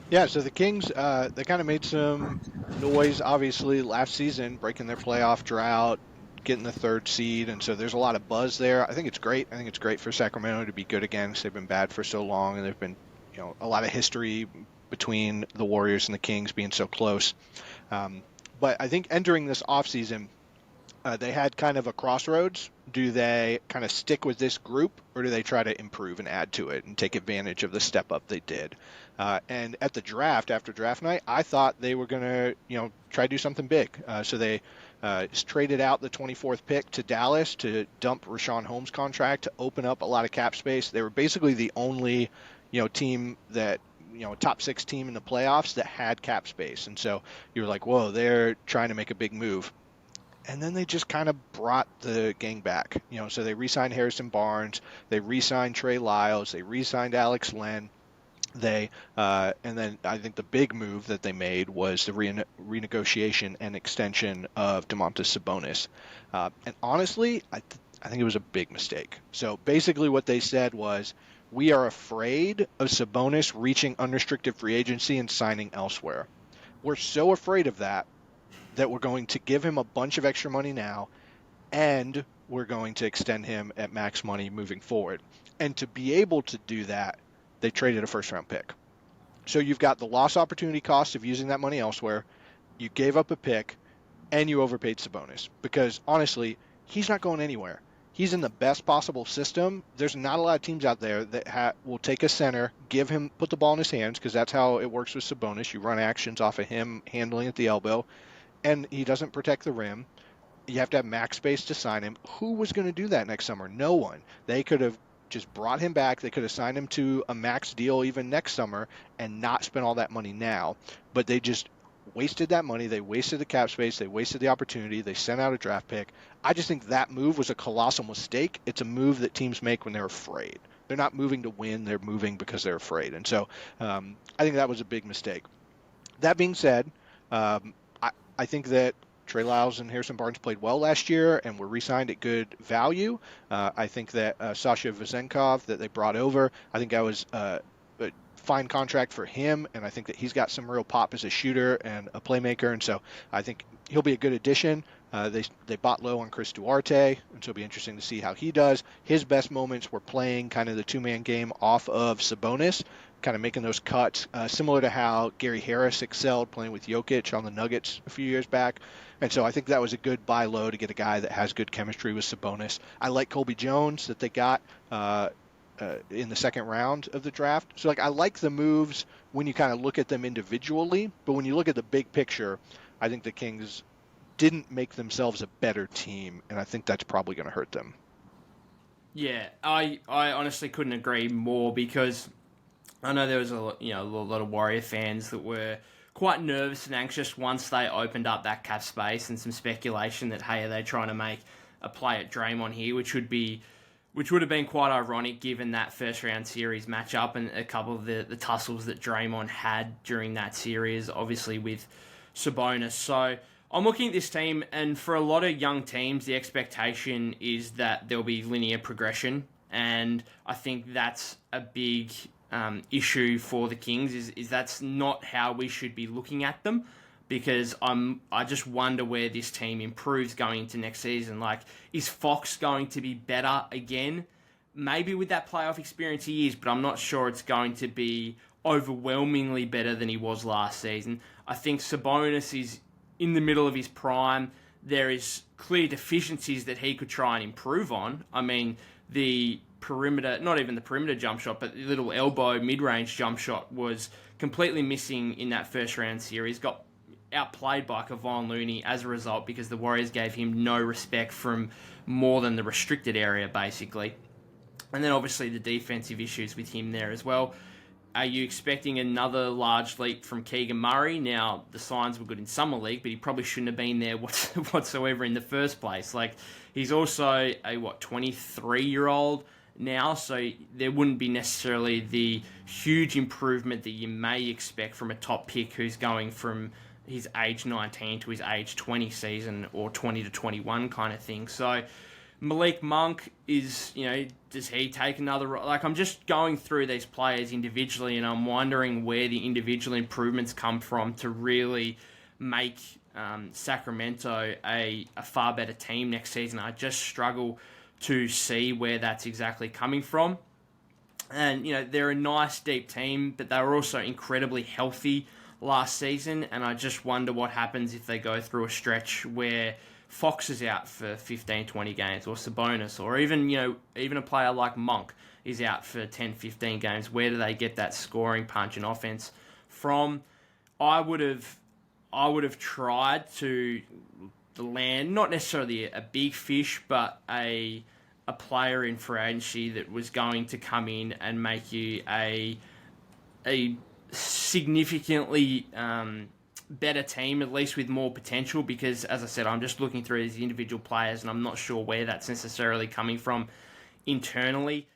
Yeah, so the Kings, they kind of made some noise, obviously, last season, breaking their playoff drought, getting the third seed, and so there's a lot of buzz there. I think it's great. I think it's great for Sacramento to be good again because they've been bad for so long, and there've been, a lot of history between the Warriors and the Kings being so close. Um, but I think entering this offseason, they had kind of a crossroads. Do they kind of stick with this group, or do they try to improve and add to it and take advantage of the step up they did? And at the draft, after draft night, I thought they were going to, try to do something big. So they traded out the 24th pick to Dallas to dump Rashawn Holmes' contract to open up a lot of cap space. They were basically the only, team that top six team in the playoffs that had cap space. And so you're like, whoa, they're trying to make a big move, and then they just kind of brought the gang back. So they re-signed Harrison Barnes, they re-signed Trey Lyles, they re-signed Alex Len. And then I think the big move that they made was the renegotiation and extension of Domantas Sabonis. And honestly, I think it was a big mistake. So basically, what they said was, we are afraid of Sabonis reaching unrestricted free agency and signing elsewhere. We're so afraid of that we're going to give him a bunch of extra money now, and we're going to extend him at max money moving forward. And to be able to do that, they traded a first round pick. So you've got the lost opportunity cost of using that money elsewhere. You gave up a pick, and you overpaid Sabonis because honestly, he's not going anywhere. He's in the best possible system. There's not a lot of teams out there that will take a center, give him, put the ball in his hands, because that's how it works with Sabonis. You run actions off of him handling at the elbow, and he doesn't protect the rim. You have to have max space to sign him. Who was going to do that next summer? No one. They could have just brought him back. They could have signed him to a max deal even next summer and not spent all that money now. But they just wasted that money. They wasted the cap space. They wasted the opportunity. They sent out a draft pick. I just think that move was a colossal mistake. It's a move that teams make when they're afraid. They're not moving to win. They're moving because they're afraid. And so I think that was a big mistake. That being said, I think that Trey Lyles and Harrison Barnes played well last year and were re-signed at good value. I think that Sasha Vezenkov that they brought over, I think that was a fine contract for him, and I think that he's got some real pop as a shooter and a playmaker, and so I think he'll be a good addition. They bought low on Chris Duarte, and so it'll be interesting to see how he does. His best moments were playing kind of the two-man game off of Sabonis, kind of making those cuts, similar to how Gary Harris excelled playing with Jokic on the Nuggets a few years back. And so I think that was a good buy low to get a guy that has good chemistry with Sabonis. I like Colby Jones that they got in the second round of the draft. So I like the moves when you kind of look at them individually, but when you look at the big picture, I think the Kings didn't make themselves a better team, and I think that's probably going to hurt them. Yeah, I honestly couldn't agree more because I know there was a lot of Warrior fans that were quite nervous and anxious once they opened up that cap space, and some speculation that, hey, are they trying to make a play at Draymond here, which would have been quite ironic given that first round series matchup and a couple of the tussles that Draymond had during that series, obviously with Sabonis. So I'm looking at this team, and for a lot of young teams, the expectation is that there'll be linear progression, and I think that's a big issue for the Kings. Is that's not how we should be looking at them, because I just wonder where this team improves going into next season. Like, is Fox going to be better again? Maybe with that playoff experience he is, but I'm not sure it's going to be overwhelmingly better than he was last season. I think Sabonis is in the middle of his prime. There is clear deficiencies that he could try and improve on. I mean, the perimeter, not even the perimeter jump shot, but the little elbow mid-range jump shot was completely missing in that first round series. Got outplayed by Kevon Looney as a result because the Warriors gave him no respect from more than the restricted area, basically. And then obviously the defensive issues with him there as well. Are you expecting another large leap from Keegan Murray? Now, the signs were good in Summer League, but he probably shouldn't have been there whatsoever in the first place. Like, he's also a, 23-year-old now, so there wouldn't be necessarily the huge improvement that you may expect from a top pick who's going from his age 19 to his age 20 season, or 20 to 21 kind of thing. So Malik Monk is, does he take another? Like, I'm just going through these players individually, and I'm wondering where the individual improvements come from to really make Sacramento a far better team next season. I just struggle to see where that's exactly coming from. And, they're a nice, deep team, but they were also incredibly healthy last season. And I just wonder what happens if they go through a stretch where Fox is out for 15, 20 games, or Sabonis, or even a player like Monk is out for 10, 15 games. Where do they get that scoring punch and offense from? I would have tried to land not necessarily a big fish, but a player in free agency that was going to come in and make you a significantly better team, at least with more potential. Because, as I said, I'm just looking through these individual players, and I'm not sure where that's necessarily coming from internally.